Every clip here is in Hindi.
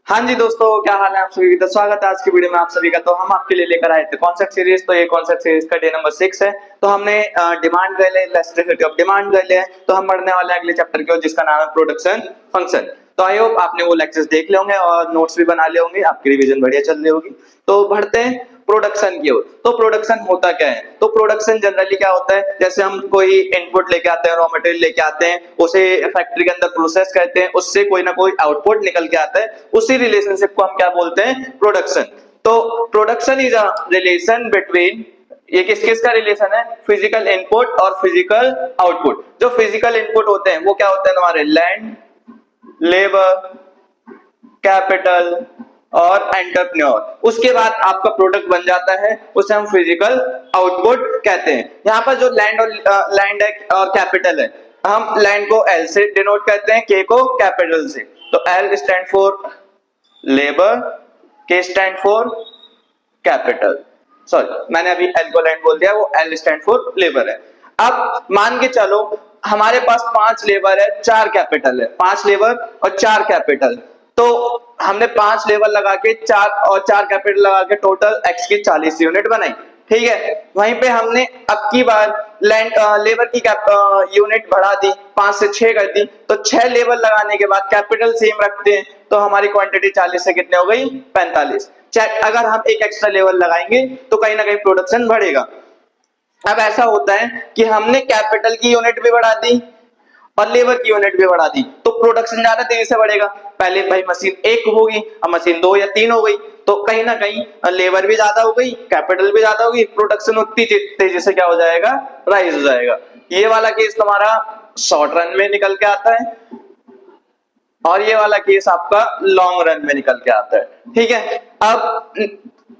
हाँ जी दोस्तों, क्या हाल है आप सभी का। स्वागत है आज की वीडियो में आप सभी का। तो हम आपके लिए लेकर आए थे कॉन्सेप्ट सीरीज। तो ये कॉन्सेप्ट सीरीज का डे नंबर 6 है। तो हमने डिमांड कर लिया, इलास्टिसिटी ऑफ डिमांड कर लिया है। तो हम बढ़ने वाले हैं अगले चैप्टर की ओर, जिसका नाम है प्रोडक्शन फंक्शन। तो आई होप आपने वो लेक्चर्स देख लिए होंगे और नोट्स भी बना लिए होंगे, आपकी रिवीजन बढ़िया चल रही होगी। तो बढ़ते हैं प्रोडक्शन की ओर। तो प्रोडक्शन होता क्या है। तो प्रोडक्शन जनरली क्या होता है, जैसे हम कोई इनपुट लेके आते हैं, रॉ मटेरियल लेके आते हैं, उसे फैक्ट्री के अंदर प्रोसेस करते हैं, उससे कोई ना कोई आउटपुट निकल के आता है, उसी रिलेशनशिप को हम क्या बोलते हैं, प्रोडक्शन। तो production is a relation between, ये किस किस का रिलेशन है, फिजिकल इनपुट और फिजिकल आउटपुट। जो फिजिकल इनपुट होते हैं वो क्या होते हैं तुम्हारे, लैंड, लेबर, कैपिटल और एंटरप्रेन्योर। उसके बाद आपका प्रोडक्ट बन जाता है, उसे हम फिजिकल आउटपुट कहते हैं। यहाँ पर जो लैंड और कैपिटल है, हम लैंड को एल से डिनोट करते हैं, के को कैपिटल से। तो एल स्टैंड फॉर लेबर, के स्टैंड फॉर कैपिटल। सॉरी, मैंने अभी एल को लैंड बोल दिया, वो एल स्टैंड फॉर लेबर है। अब मान के चलो हमारे पास 5 लेबर है, 4 कैपिटल है। 5 लेबर और 4 कैपिटल। तो हमने 5 लेबर लगा के 4 कैपिटल लगा के टोटल एक्स की 40 यूनिट बनाई। ठीक है, वहीं पे हमने अब की बार लैंड लेबर की यूनिट बढ़ा दी, 5 से 6 कर दी। तो 6 लेबर लगाने के बाद कैपिटल सेम रखते हैं, तो हमारी क्वांटिटी 40 से कितने हो गई, 45। अगर हम एक एक्स्ट्रा लेवल लगाएंगे तो कहीं ना कहीं प्रोडक्शन बढ़ेगा। अब ऐसा होता है कि हमने कैपिटल की यूनिट भी बढ़ा दी और लेबर की यूनिट भी बढ़ा दी, तो प्रोडक्शन ज्यादा तेजी से बढ़ेगा। पहले भाई मशीन 1 होगी, अब मशीन 2 या 3 हो गई, तो कहीं ना कहीं लेबर भी ज्यादा हो गई, कैपिटल भी ज्यादा होगी, प्रोडक्शन उतनी तेजी से क्या हो जाएगा, राइज हो जाएगा। ये वाला केस तुम्हारा शॉर्ट रन में निकल के आता है और ये वाला केस आपका लॉन्ग रन में निकल के आता है। ठीक है, अब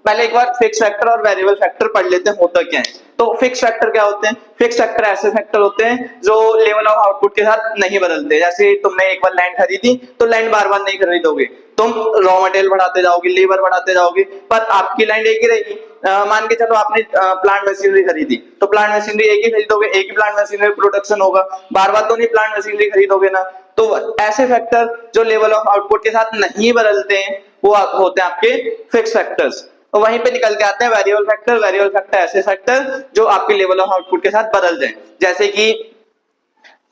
पहले एक बार फिक्स फैक्टर और वेरिएबल फैक्टर पढ़ लेते हैं, होता क्या है। तो फिक्स फैक्टर क्या होते हैं, फिक्स फैक्टर ऐसे फैक्टर होते हैं जो लेवल ऑफ आउटपुट के साथ नहीं बदलते। जैसे तुमने एक बार लैंड खरीदी तो लैंड बार बार नहीं खरीदोगे, तुम रॉ मटेरियल बढ़ाते जाओगे, लेबर बढ़ाते जाओगे, पर आपकी लैंड एक ही रहेगी। मान के चलो आपने प्लांट मशीनरी खरीदी, तो प्लांट मशीनरी एक ही खरीदोगे, एक ही प्लांट मशीनरी प्रोडक्शन होगा, बार बार तो नहीं प्लांट मशीनरी खरीदोगे ना। तो ऐसे फैक्टर जो लेवल ऑफ आउटपुट के साथ नहीं बदलते हैं, वो होते हैं आपके फिक्स फैक्टर्स। तो वहीं पे निकल के आते हैं वेरिएबल फैक्टर। वेरिएबल फैक्टर ऐसे फैक्टर जो आपके लेवल ऑफ आउटपुट के साथ बदल जाए। जैसे कि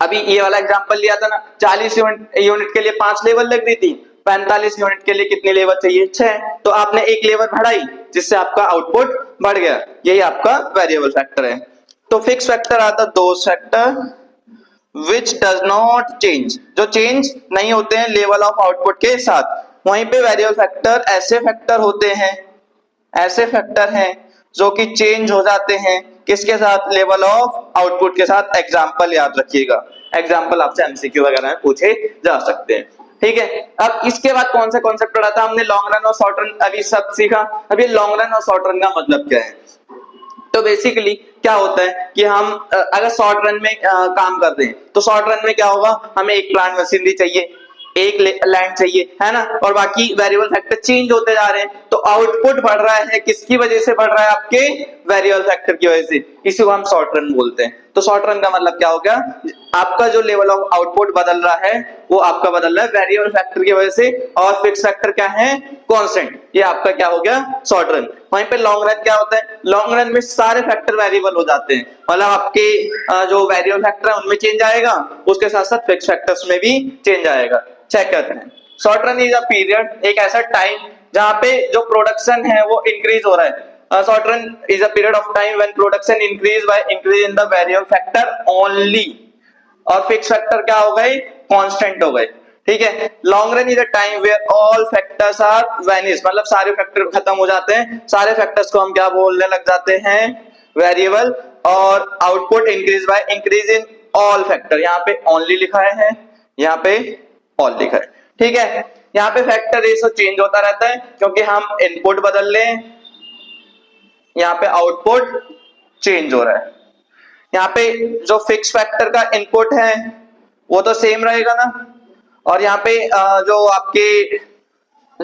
अभी ये वाला एग्जांपल लिया था ना, 40 यूनिट के लिए 5 लेबर लग रही थी, 45 यूनिट के लिए कितनी लेबर चाहिए, 6। तो आपने एक लेबर बढ़ाई जिससे आपका आउटपुट बढ़ गया, यही आपका वेरिएबल फैक्टर है। तो फिक्स फैक्टर आता those factor which does not change, जो चेंज नहीं होते हैं लेवल ऑफ आउटपुट के साथ। वहीं पे वेरिएबल फैक्टर ऐसे फैक्टर होते हैं, ऐसे फैक्टर हैं जो कि चेंज हो जाते हैं, किसके साथ, लेवल ऑफ आउटपुट के साथ। एग्जांपल याद रखिएगा, एग्जांपल आपसे एमसीक्यू वगैरह में पूछे जा सकते हैं। ठीक है, अब इसके बाद कौन सा कॉन्सेप्ट पढ़ा था हमने, लॉन्ग रन और शॉर्ट रन, अभी सब सीखा। अब ये लॉन्ग रन और शॉर्ट रन का मतलब क्या है। तो बेसिकली क्या होता है कि हम अगर शॉर्ट रन में काम कर रहे हैं, तो शॉर्ट रन में क्या होगा, हमें एक प्लांट मशीनरी चाहिए, एक लैंड चाहिए, है ना, और बाकी वेरिएबल फैक्टर चेंज होते जा रहे हैं। तो आउटपुट बढ़ रहा है, किसकी वजह से बढ़ रहा है, आपके वेरिएबल फैक्टर की वजह से। इसी को हम शॉर्ट रन बोलते हैं। तो शॉर्ट रन का मतलब क्या हो गया, आपका जो लेवल ऑफ आउटपुट बदल रहा है वो आपका बदल रहा है वेरिएबल फैक्टर की वजह से, और फिक्स फैक्टर क्या है, कांस्टेंट। ये आपका क्या हो गया, शॉर्ट रन। वहीं पे लॉन्ग रन क्या होता है, लॉन्ग रन में सारे फैक्टर वेरिएबल हो जाते हैं, मतलब आपके जो वेरिएबल फैक्टर है उनमें चेंज आएगा, उसके साथ साथ फिक्स फैक्टर्स में भी चेंज आएगा। चेक करते हैं। Short run is a period, एक ऐसा टाइम जहां पे जो प्रोडक्शन है वो इंक्रीज हो रहा है। Short run is a period of time when production increase by increase in the variable factor only, और फिक्स फैक्टर क्या हो गए, कांस्टेंट हो गए। ठीक है, long run is a time where all factors are vanish, मतलब सारे फैक्टर खत्म हो जाते हैं, सारे फैक्टर्स को हम क्या बोलने लग जाते हैं, वेरिएबल। और output increase by increase in all factor, यहाँ पे ओनली लिखा है, यहाँ पे ऑल लिखा है। ठीक है, यहाँ पे फैक्टर रेशो चेंज होता रहता है क्योंकि हम इनपुट बदल रहे हैं, यहाँ पे आउटपुट चेंज हो रहा है। यहाँ पे जो फिक्स फैक्टर का इनपुट है वो तो सेम रहेगा ना, और यहाँ पे जो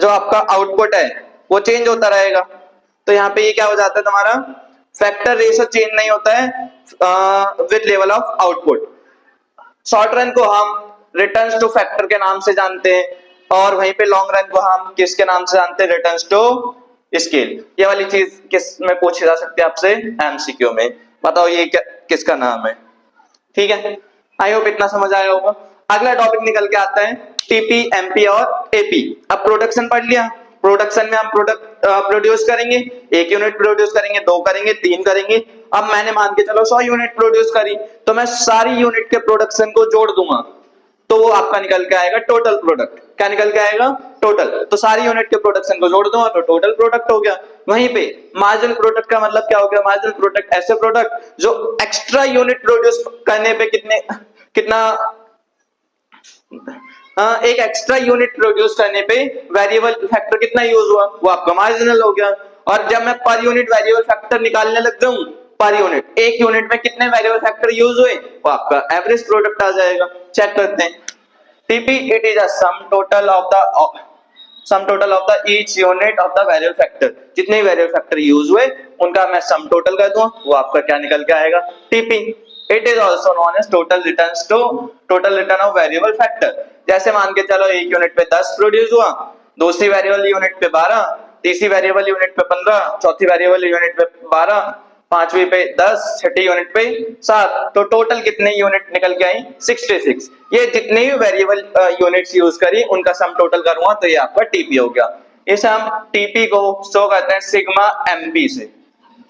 आपका आउटपुट है वो चेंज होता रहेगा। तो यहाँ पे ये क्या हो जाता है, तुम्हारा फैक्टर रेशो चेंज नहीं होता है with level of output. Short run को हम रिटर्न्स टू फैक्टर के नाम से जानते हैं। और वहीं पे लॉन्ग रन को हम किसके नाम से जानते हैं, रिटर्न्स टू स्केल। ये वाली चीज किस में पूछी जा सकती है आपसे, एमसीक्यू में। बताओ ये किसका नाम है, ठीक है। आई होप इतना समझ आया होगा। अगला टॉपिक निकल के आता है टीपी, एमपी और एपी। अब प्रोडक्शन पढ़ लिया, प्रोडक्शन में हम प्रोडक्ट प्रोड्यूस करेंगे, 1 यूनिट प्रोड्यूस करेंगे, 2 करेंगे, 3 करेंगे। अब मैंने मान के चलो 100 यूनिट प्रोड्यूस करी, तो मैं सारी यूनिट के प्रोडक्शन को जोड़ दूंगा, तो वो आपका निकल के आएगा टोटल प्रोडक्ट। क्या निकल के आएगा, टोटल। तो सारी यूनिट के प्रोडक्शन को जोड़ दूंगा तो टोटल प्रोडक्ट हो गया। वहीं पे मार्जिनल प्रोडक्ट का मतलब क्या हो गया, मार्जिनल प्रोडक्ट ऐसे प्रोडक्ट जो एक्स्ट्रा यूनिट प्रोड्यूस करने पे कितना एक एक्स्ट्रा यूनिट प्रोड्यूस करने पे वेरिएबल फैक्टर कितना यूज हुआ, वो आपका मार्जिनल हो गया। और जब मैं पर यूनिट वेरिएबल फैक्टर निकालने लग जाऊं, पर यूनिट, एक यूनिट में कितने वेरिएबल फैक्टर यूज हुए, वो आपका एवरेज प्रोडक्ट आ जाएगा। चेक करते हैं। TP it is a sum total of the each unit of the variable factor. जितने वेरिएबल फैक्टर यूज हुए उनका मैं सम टोटल कर दूंगा, वो आपका क्या निकल के आएगा, TP. It is also known as total return of variable factor. जैसे मान के चलो एक यूनिट पे 10 प्रोड्यूस हुआ, दूसरी वेरिएबल यूनिट पे 12, तीसरी वेरिएबल यूनिट पे 15, चौथी वेरिएबल यूनिट पे 12, पांचवी पे 10, छठी यूनिट पे 7, तो टोटल कितने यूनिट निकल के आई, 66। ये जितने भी वेरिएबल यूनिट्स यूज करी उनका सम टोटल करूंगा तो ये आपका टीपी हो गया। इसे हम टीपी को शो करते हैं सिग्मा एमपी से,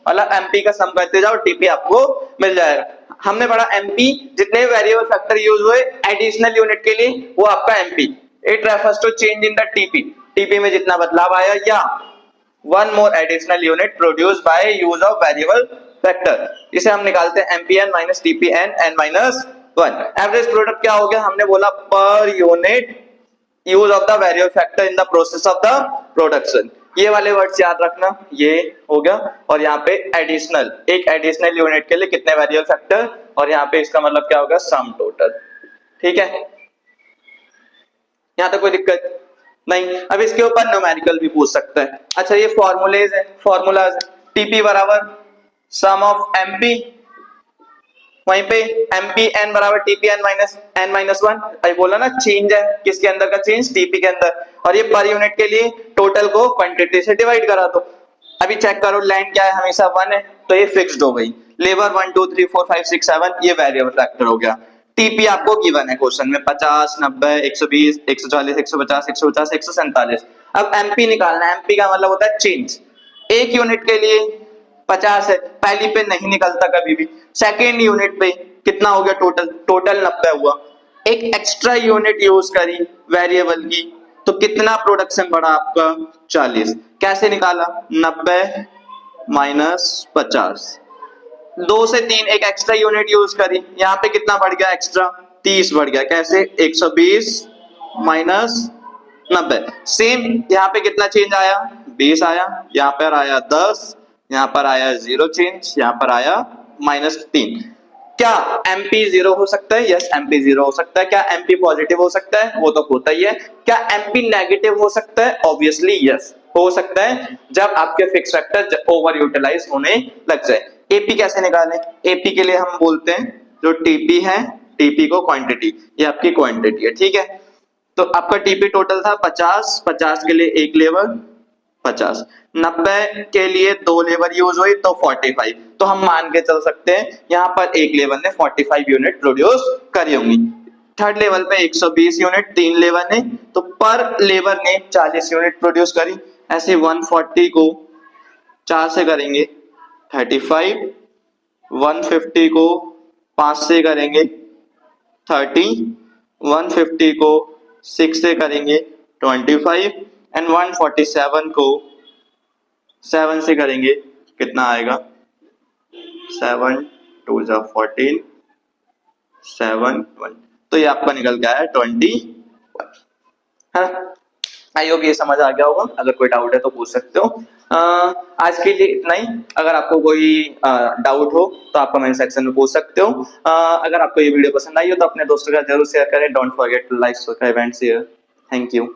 मतलब एमपी का सम करते जाओ टीपी आपको मिल जाएगा। हमने पढ़ा एमपी, जितने वेरिएबल फैक्टर यूज हुए एडिशनल यूनिट के लिए वो आपका MP. It refers to change in the TP, TP में जितना बदलाव आया, या one more additional unit produce by use of variable factor. इसे हम निकालते हैं MPN minus TPN n minus 1। Average product क्या हो गया, हमने बोला per unit use of the variable factor in the process of the production. ये वाले वर्ड्स याद रखना, ये हो गया। और यहाँ पे एडिशनल, एक एडिशनल यूनिट के लिए कितने वेरिएबल फैक्टर, और यहाँ पे इसका मतलब क्या होगा, सम टोटल। ठीक है, यहाँ तक कोई दिक्कत नहीं। अब इसके ऊपर न्यूमेरिकल भी पूछ सकता है। अच्छा, ये फॉर्मूलेज है, फॉर्मूलाज। टीपी बराबर सम ऑफ एमपी, वहीं पे एमपी एन बराबर टीपी एन माइनस 1। अभी बोला ना चेंज है, किसके अंदर का चेंज, टीपी के अंदर। और ये पर यूनिट के लिए टोटल को क्वांटिटी से डिवाइड करा दो। अभी चेक करो, लैंड क्या है, हमेशा 1 है, तो ये फिक्स्ड हो गई। लेबर 1 2 3 4 5 6 7 ये वेरिएबल फैक्टर हो गया। टीपी आपको गिवन है क्वेश्चन में 50, 90, 120, 140, 150, 150, 147। अब एमपी निकालना है। एमपी का मतलब होता है चेंज। एक यूनिट के लिए 50 है, पहली पे नहीं निकलता कभी भी। सेकेंड यूनिट पे कितना हो गया, टोटल 90 हुआ। एक एक्स्ट्रा यूनिट यूज करी वेरिएबल की, तो कितना प्रोडक्शन बढ़ा आपका, 40। कैसे निकाला, 90 माइनस 50। 2 से 3 एक एक्स्ट्रा यूनिट यूज करी, यहाँ पे कितना बढ़ गया एक्स्ट्रा, 30 बढ़ गया। कैसे, 120 माइनस 90। सेम यहाँ पे कितना चेंज आया, 20 आया, यहाँ पर आया 10, यहाँ पर आया 0 चेंज, यहाँ पर आया -3। क्या एमपी 0 हो सकता है, यस एमपी 0 हो सकता है। क्या एमपी पॉजिटिव हो सकता है, वो तो होता ही है। क्या एमपी नेगेटिव हो सकता है, ऑब्वियसली यस हो सकता है, जब आपके फिक्स फैक्टर ओवर यूटिलाइज होने लग जाए। एपी कैसे निकालें, एपी के लिए हम बोलते हैं जो टीपी है, टीपी को क्वांटिटी, ये आपकी क्वांटिटी है, ठीक है। तो आपका टीपी टोटल था 50, 50 के लिए एक लेबर 50, 90 के लिए 2 लेबर यूज हुई तो 45। तो हम मान के चल सकते हैं यहाँ पर एक लेबर ने 45 यूनिट प्रोड्यूस करी होंगी। थर्ड लेवल पे 120 यूनिट 3 लेबर ने, तो पर लेबर ने 40 यूनिट प्रोड्यूस करी। ऐसे 140 को 4 से करेंगे 35, 150 को 5 से करेंगे 30, 150 को 6 से करेंगे 25 एंड 147 को 7 से करेंगे, कितना आएगा, 7 2 जा 14, 7 1। तो ये आपका निकल गया है 21 है ना। आई होप ये समझ आ गया होगा। अगर कोई डाउट है तो पूछ सकते हो। आज के लिए इतना ही। अगर आपको कोई डाउट हो तो आप कमेंट सेक्शन में पूछ सकते हो। अगर आपको ये वीडियो पसंद आई हो तो अपने दोस्तों के साथ जरूर शेयर करें। Don't forget to like, subscribe and share. Thank you.